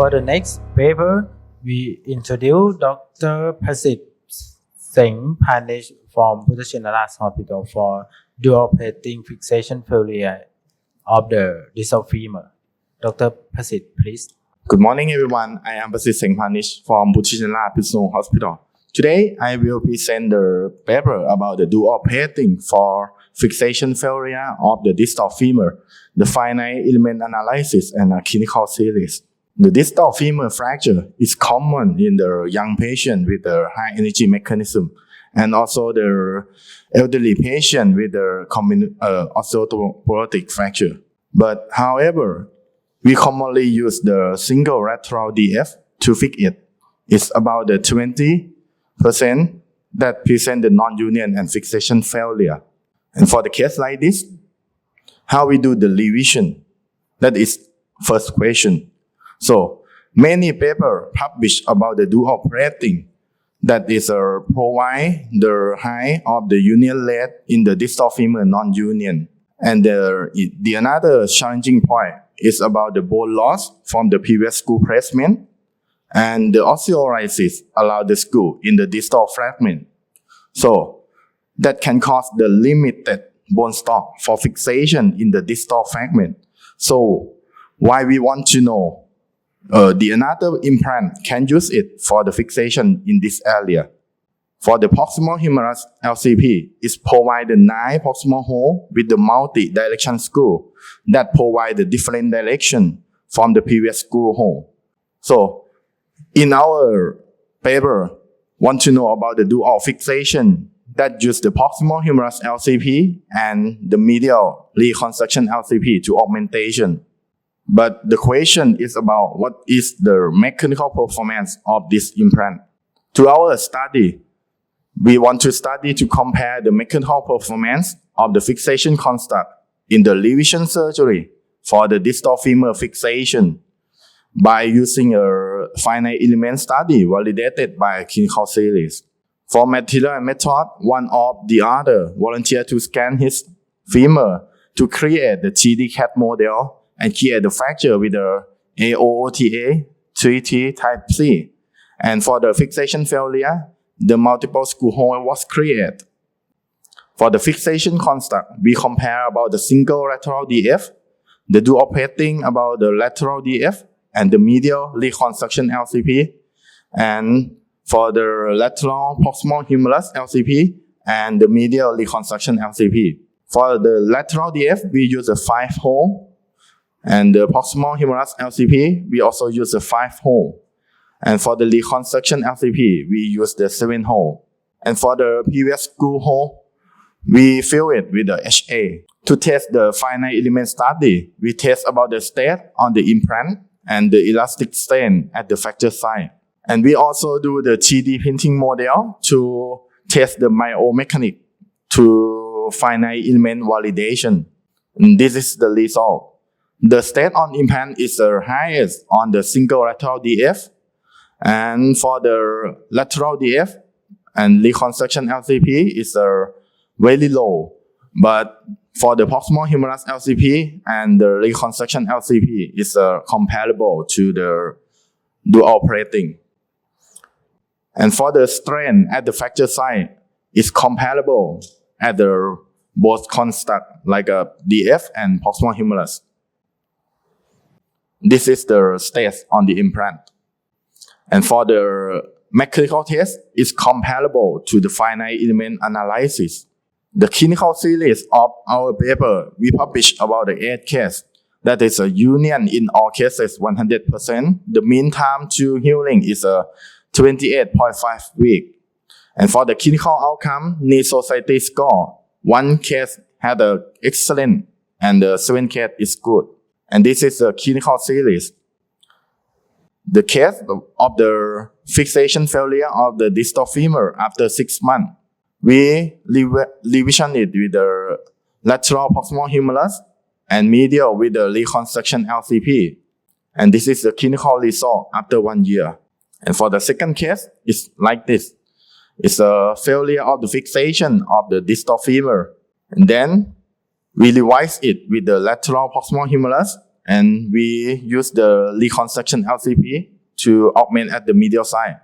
For the next paper, we introduce Dr. Prasit Singh Panish from Puttachilaras Hospital for dual plating fixation failure of the distal femur. Dr. Prasit, please. Good morning, everyone. I am Prasit Singh Panish from Puttachilaras Hospital. Today, I will present the paper about the dual plating for fixation failure of the distal femur, the finite element analysis, and a clinical series. The distal femur fracture is common in the young patient with the high energy mechanism, and also the elderly patient with the osteoporotic fracture. But however, we commonly use the single lateral DF to fix it. It's about the 20% that present the non-union and fixation failure. And for the case like this, how we do the revision? That is first question. So many papers published about the dual plating, that is provide the height of the union lead in the distal femur non-union. And the another challenging point is about the bone loss from the previous screw placement, and the osteolysis allow the screw in the distal fragment. So that can cause the limited bone stock for fixation in the distal fragment. So why we want to know the another implant can use it for the fixation in this area. For the proximal humerus LCP, it provides the 9 proximal hole with the multi-direction screw that provide the different direction from the previous screw hole. So in our paper, want to know about the dual fixation that use the proximal humerus LCP and the medial reconstruction LCP to augmentation. But the question is about what is the mechanical performance of this implant. To our study, we want to study to compare the mechanical performance of the fixation construct in the revision surgery for the distal femur fixation by using a finite element study validated by a clinical series. For material and method, one of the other volunteer to scan his femur to create the 3D CAD model and create the fracture with the AOOTA 3T type C. And for the fixation failure, the multiple screw hole was created. For the fixation construct, we compare about the single lateral DF, the dual plating about the lateral DF, and the medial reconstruction LCP, and for the lateral proximal humerus LCP and the medial reconstruction LCP. For the lateral DF, we use a 5-hole, and the proximal humerus LCP, we also use a 5-hole. And for the reconstruction LCP, we use the 7-hole. And for the previous screw hole, we fill it with the HA. To test the finite element study, we test about the state on the implant and the elastic strain at the fracture site. And we also do the 3D printing model to test the myomechanics to finite element validation. And this is the result. The state on implant is the highest on the single lateral DF. And for the lateral DF and reconstruction LCP is very low. But for the proximal humerus LCP and the reconstruction LCP is comparable to the dual plating. And for the strain at the fracture site, is comparable at the both construct like a DF and proximal humerus. This is the state on the implant. And for the mechanical test, is comparable to the finite element analysis. The clinical series of our paper, we published about the 8 cases. That is a union in all cases 100%. The mean time to healing is 28.5 weeks. And for the clinical outcome, Knee Society score, 1 case had an excellent and 7 case is good. And this is a clinical series. The case of the fixation failure of the distal femur after 6 months, we revision it with the lateral proximal humerus and medial with the reconstruction LCP. And this is the clinical result after 1 year. And for the second case, it's like this. It's a failure of the fixation of the distal femur. And then we revise it with the lateral proximal humerus and we use the reconstruction LCP to augment at the medial side.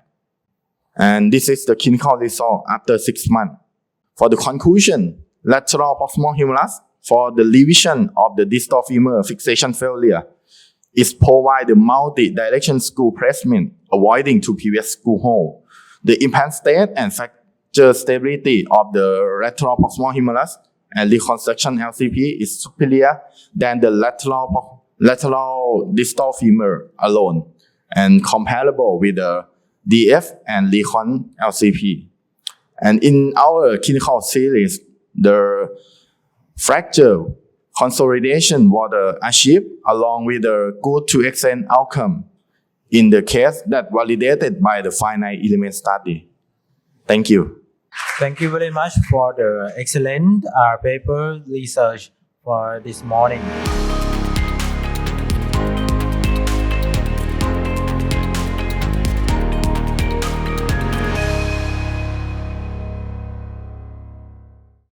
And this is the clinical result after 6 months. For the conclusion, lateral proximal humerus for the revision of the distal femur fixation failure is provide the multi-direction screw placement, avoiding to previous screw hole. The implant state and fracture stability of the lateral proximal humerus and reconstruction LCP is superior than the lateral distal femur alone and comparable with the DF and recon LCP. And in our clinical series, the fracture consolidation was achieved along with a good to excellent outcome in the case that validated by the finite element study. Thank you. Thank you very much for the excellent paper research for this morning.